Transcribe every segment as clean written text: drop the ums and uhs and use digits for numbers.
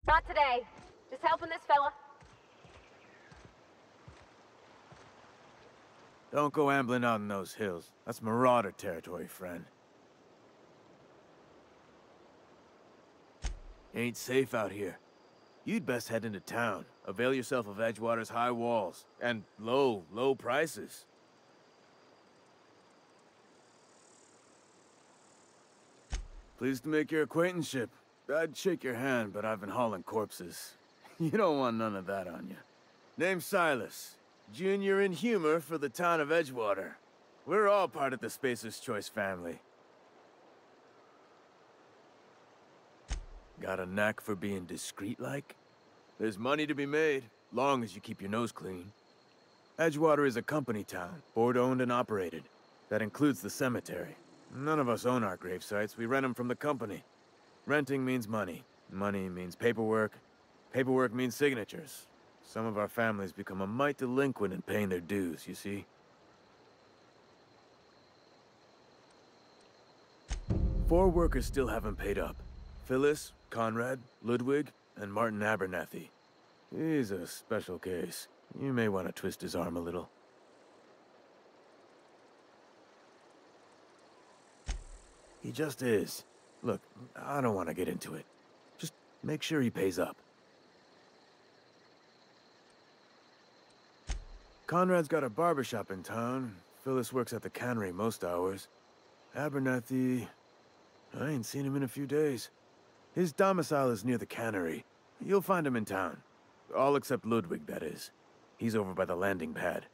Not today. Just helping this fella. Don't go ambling out in those hills. That's marauder territory, friend. Ain't safe out here. You'd best head into town. Avail yourself of Edgewater's high walls. And low prices. Pleased to make your acquaintanceship. I'd shake your hand, but I've been hauling corpses. You don't want none of that on you. Name's Silas. Junior in humor for the town of Edgewater. We're all part of the Spacer's Choice family. Got a knack for being discreet-like? There's money to be made, long as you keep your nose clean. Edgewater is a company town, board-owned and operated. That includes the cemetery. None of us own our gravesites, we rent them from the company. Renting means money. Money means paperwork. Paperwork means signatures. Some of our families become a mite delinquent in paying their dues, you see? 4 workers still haven't paid up. Phyllis, Conrad, Ludwig, and Martin Abernathy. He's a special case. You may want to twist his arm a little. He just is. Look, I don't want to get into it. Just make sure he pays up. Conrad's got a barbershop in town. Phyllis works at the cannery most hours. Abernathy... I ain't seen him in a few days. His domicile is near the cannery. You'll find him in town. All except Ludwig, that is. He's over by the landing pad.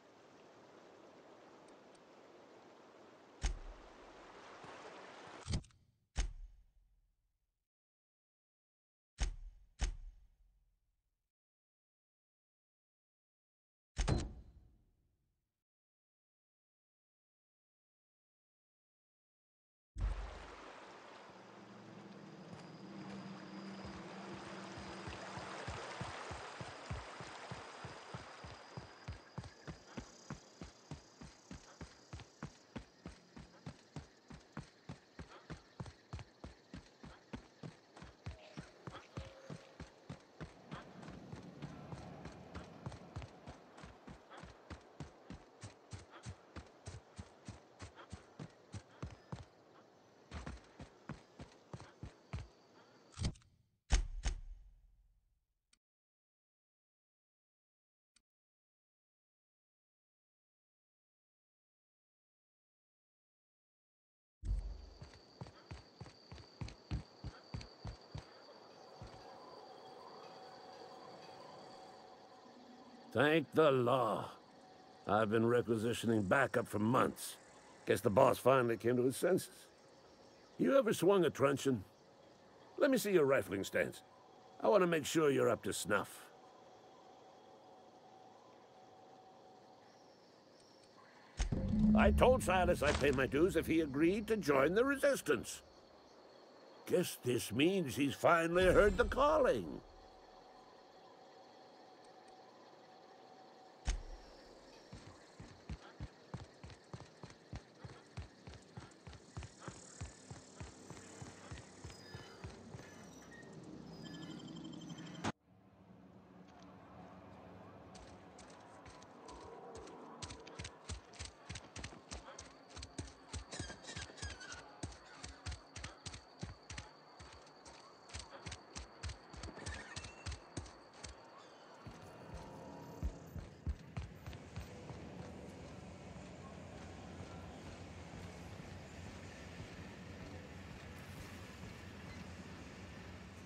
Thank the law. I've been requisitioning backup for months. Guess the boss finally came to his senses. You ever swung a truncheon? Let me see your rifling stance. I want to make sure you're up to snuff. I told Silas I'd pay my dues if he agreed to join the resistance. Guess this means he's finally heard the calling.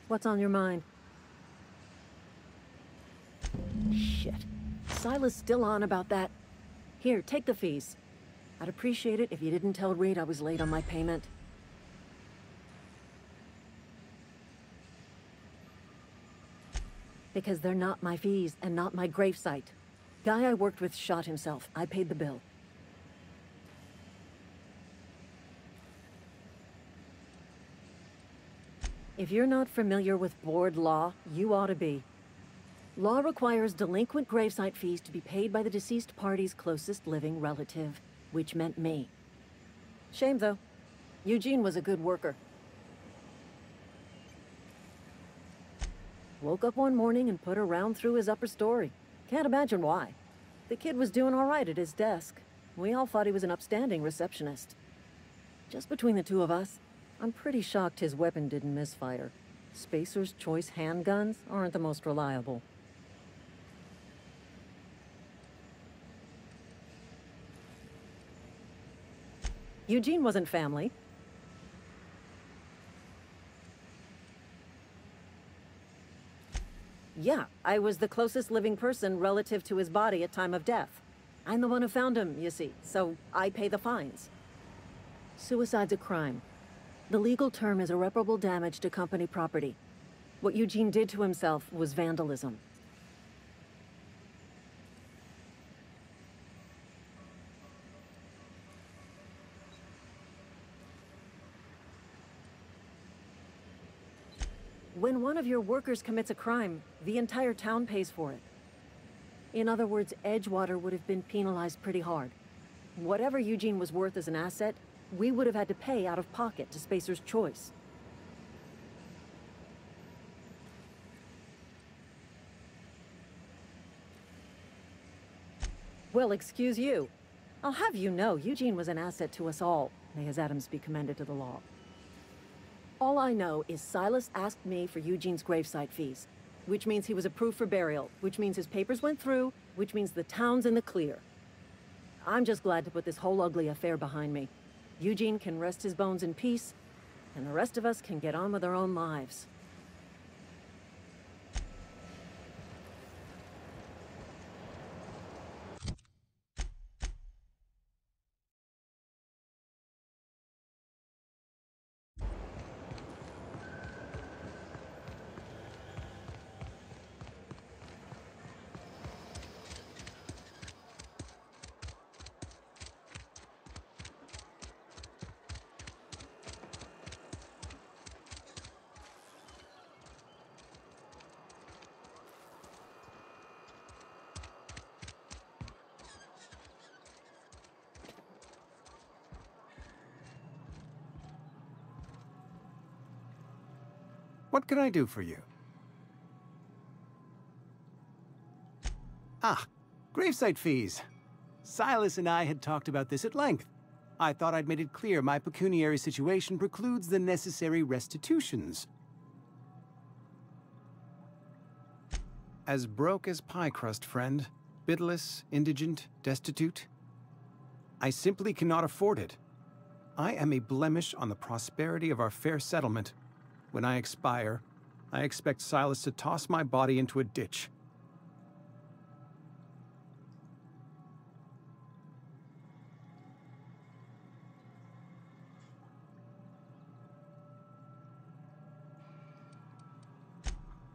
What's on your mind? Shit. Silas still on about that. Here, take the fees. I'd appreciate it if you didn't tell Reed I was late on my payment. Because they're not my fees and not my gravesite. Guy I worked with shot himself. I paid the bill. If you're not familiar with board law, you ought to be. Law requires delinquent gravesite fees to be paid by the deceased party's closest living relative, which meant me. Shame, though. Eugene was a good worker. Woke up one morning and put her round through his upper story. Can't imagine why. The kid was doing all right at his desk. We all thought he was an upstanding receptionist. Just between the two of us, I'm pretty shocked his weapon didn't misfire. Spacer's Choice handguns aren't the most reliable. Eugene wasn't family. Yeah, I was the closest living person relative to his body at time of death. I'm the one who found him, you see, so I pay the fines. Suicide's a crime. The legal term is irreparable damage to company property. What Eugene did to himself was vandalism. When one of your workers commits a crime, the entire town pays for it. In other words, Edgewater would have been penalized pretty hard. Whatever Eugene was worth as an asset, we would have had to pay out of pocket to Spacer's Choice. Well, excuse you. I'll have you know, Eugene was an asset to us all. May his atoms be commended to the law. All I know is Silas asked me for Eugene's gravesite fees, which means he was approved for burial, which means his papers went through, which means the town's in the clear. I'm just glad to put this whole ugly affair behind me. Eugene can rest his bones in peace, and the rest of us can get on with our own lives. What can I do for you? Ah, gravesite fees. Silas and I had talked about this at length. I thought I'd made it clear my pecuniary situation precludes the necessary restitutions. As broke as pie crust, friend. Bidless, indigent, destitute. I simply cannot afford it. I am a blemish on the prosperity of our fair settlement. When I expire, I expect Silas to toss my body into a ditch.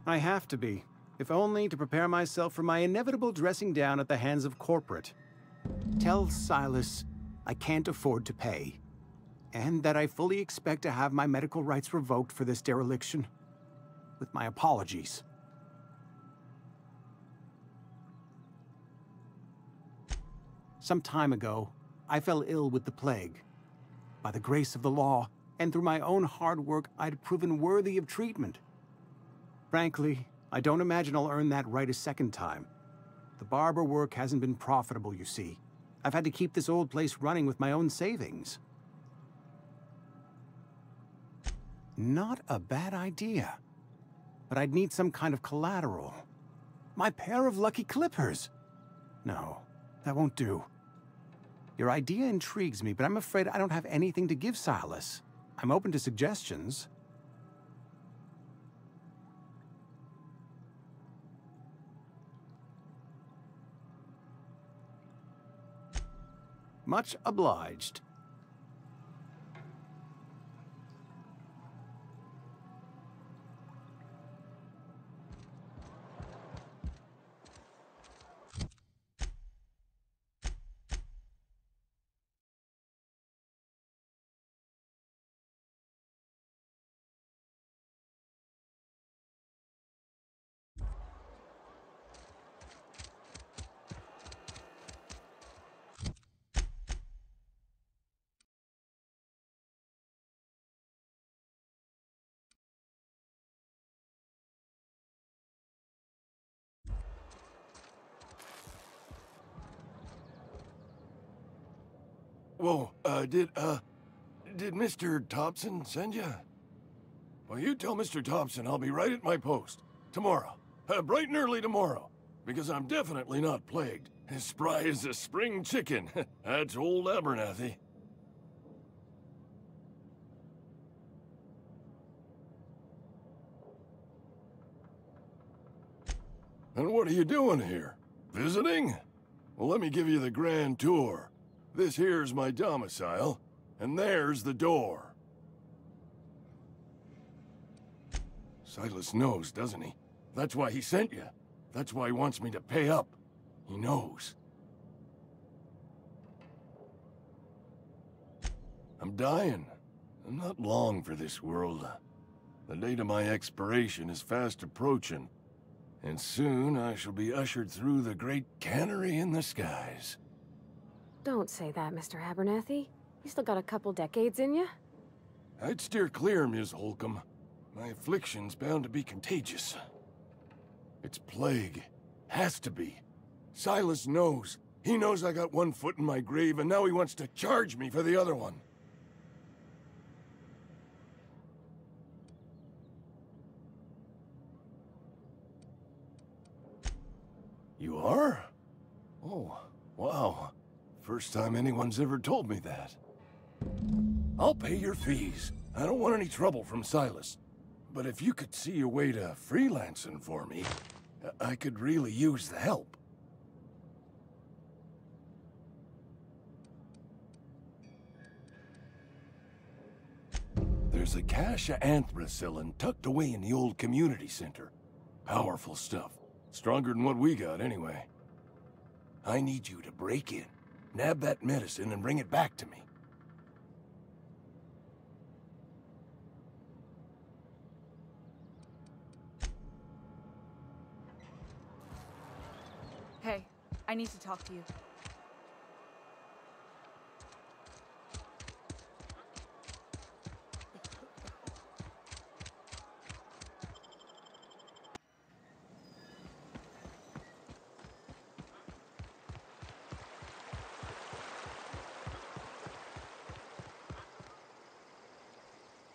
I have to be, if only to prepare myself for my inevitable dressing down at the hands of corporate. Tell Silas I can't afford to pay. And that I fully expect to have my medical rights revoked for this dereliction. With my apologies. Some time ago, I fell ill with the plague. By the grace of the law, and through my own hard work, I'd proven worthy of treatment. Frankly, I don't imagine I'll earn that right a second time. The barber work hasn't been profitable, you see. I've had to keep this old place running with my own savings. Not a bad idea. But I'd need some kind of collateral. My pair of lucky clippers. No, that won't do. Your idea intrigues me, but I'm afraid I don't have anything to give Silas. I'm open to suggestions. Much obliged. Whoa, did Mr. Thompson send you? Well, you tell Mr. Thompson I'll be right at my post. Tomorrow. Bright and early tomorrow. Because I'm definitely not plagued. As spry as a spring chicken. That's old Abernathy. And what are you doing here? Visiting? Well, let me give you the grand tour. This here's my domicile, and there's the door. Silas knows, doesn't he? That's why he sent you. That's why he wants me to pay up. He knows. I'm dying. I'm not long for this world. The date of my expiration is fast approaching. And soon I shall be ushered through the great cannery in the skies. Don't say that, Mr. Abernathy. You still got a couple decades in you. I'd steer clear, Ms. Holcomb. My affliction's bound to be contagious. It's plague. Has to be. Silas knows. He knows I got one foot in my grave, and now he wants to charge me for the other one. You are? Oh, wow. First time anyone's ever told me that. I'll pay your fees. I don't want any trouble from Silas. But if you could see your way to freelancing for me, I could really use the help. There's a cache of anthracillin tucked away in the old community center. Powerful stuff. Stronger than what we got, anyway. I need you to break in, nab that medicine, and bring it back to me. Hey, I need to talk to you.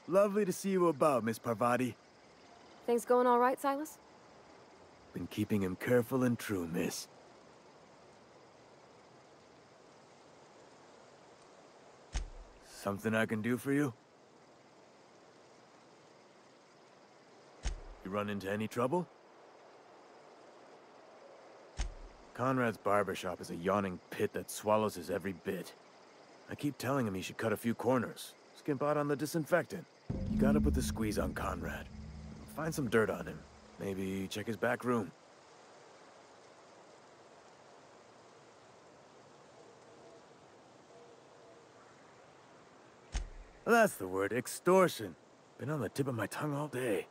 Lovely to see you about, Miss Parvati. Things going all right, Silas? Been keeping him careful and true, miss. Something I can do for you? You run into any trouble? Conrad's barbershop is a yawning pit that swallows his every bit. I keep telling him he should cut a few corners. Skimp out on the disinfectant. You gotta put the squeeze on Conrad. Find some dirt on him. Maybe check his back room. That's the word, extortion. Been on the tip of my tongue all day.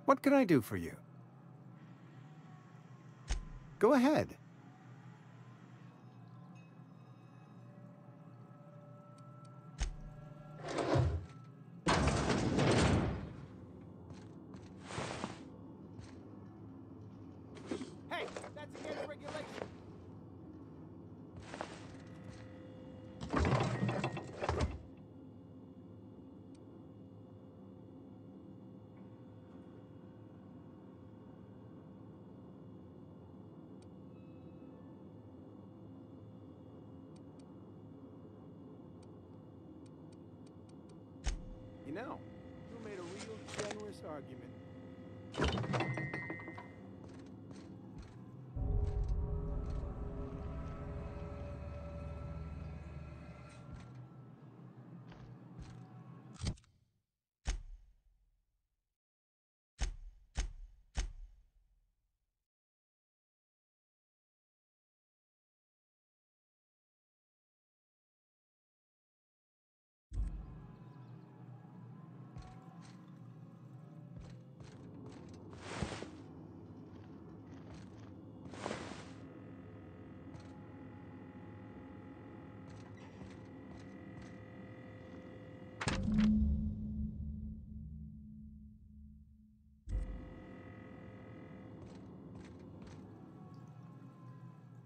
What can I do for you? Go ahead. Hey, that's against regulation. You know, you made a real generous argument.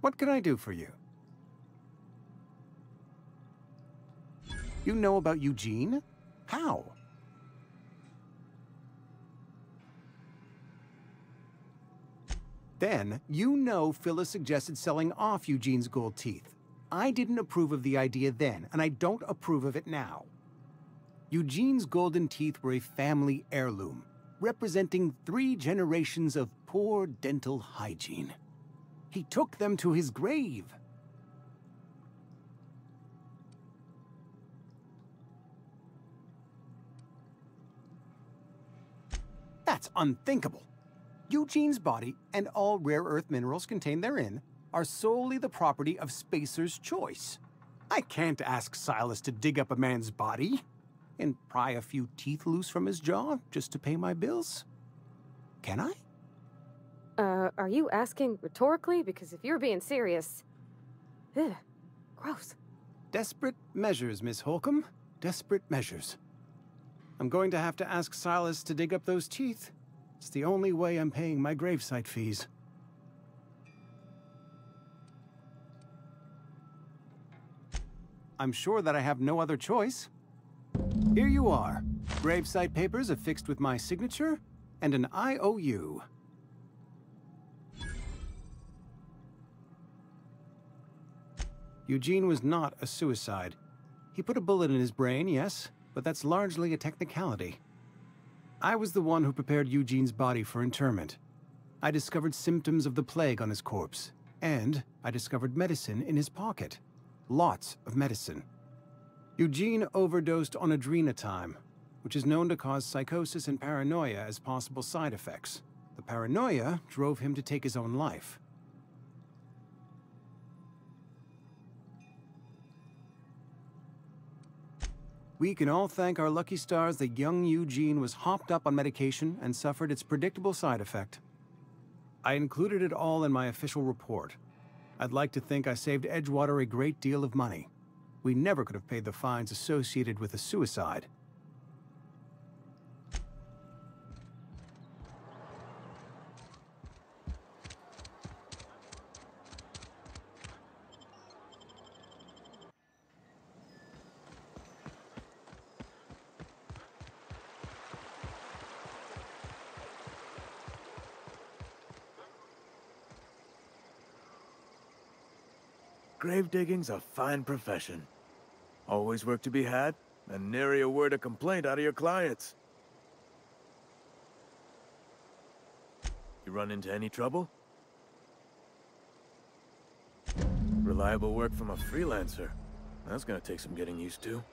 What can I do for you? You know about Eugene? How? Then, you know Phyllis suggested selling off Eugene's gold teeth. I didn't approve of the idea then, and I don't approve of it now. Eugene's golden teeth were a family heirloom, representing 3 generations of poor dental hygiene. He took them to his grave. That's unthinkable. Eugene's body and all rare earth minerals contained therein are solely the property of Spacer's choice. I can't ask Silas to dig up a man's body and pry a few teeth loose from his jaw just to pay my bills. Can I? Are you asking rhetorically? Because if you're being serious... Ugh, gross. Desperate measures, Miss Holcomb. Desperate measures. I'm going to have to ask Silas to dig up those teeth. It's the only way I'm paying my gravesite fees. I'm sure that I have no other choice. Here you are. Gravesite papers affixed with my signature and an IOU. Eugene was not a suicide. He put a bullet in his brain, yes, but that's largely a technicality. I was the one who prepared Eugene's body for interment. I discovered symptoms of the plague on his corpse, and I discovered medicine in his pocket. Lots of medicine. Eugene overdosed on adrenatime, which is known to cause psychosis and paranoia as possible side effects. The paranoia drove him to take his own life. We can all thank our lucky stars that young Eugene was hopped up on medication and suffered its predictable side effect. I included it all in my official report. I'd like to think I saved Edgewater a great deal of money. We never could have paid the fines associated with a suicide. Gravedigging's a fine profession. Always work to be had, and nary a word of complaint out of your clients. You run into any trouble? Reliable work from a freelancer. That's gonna take some getting used to.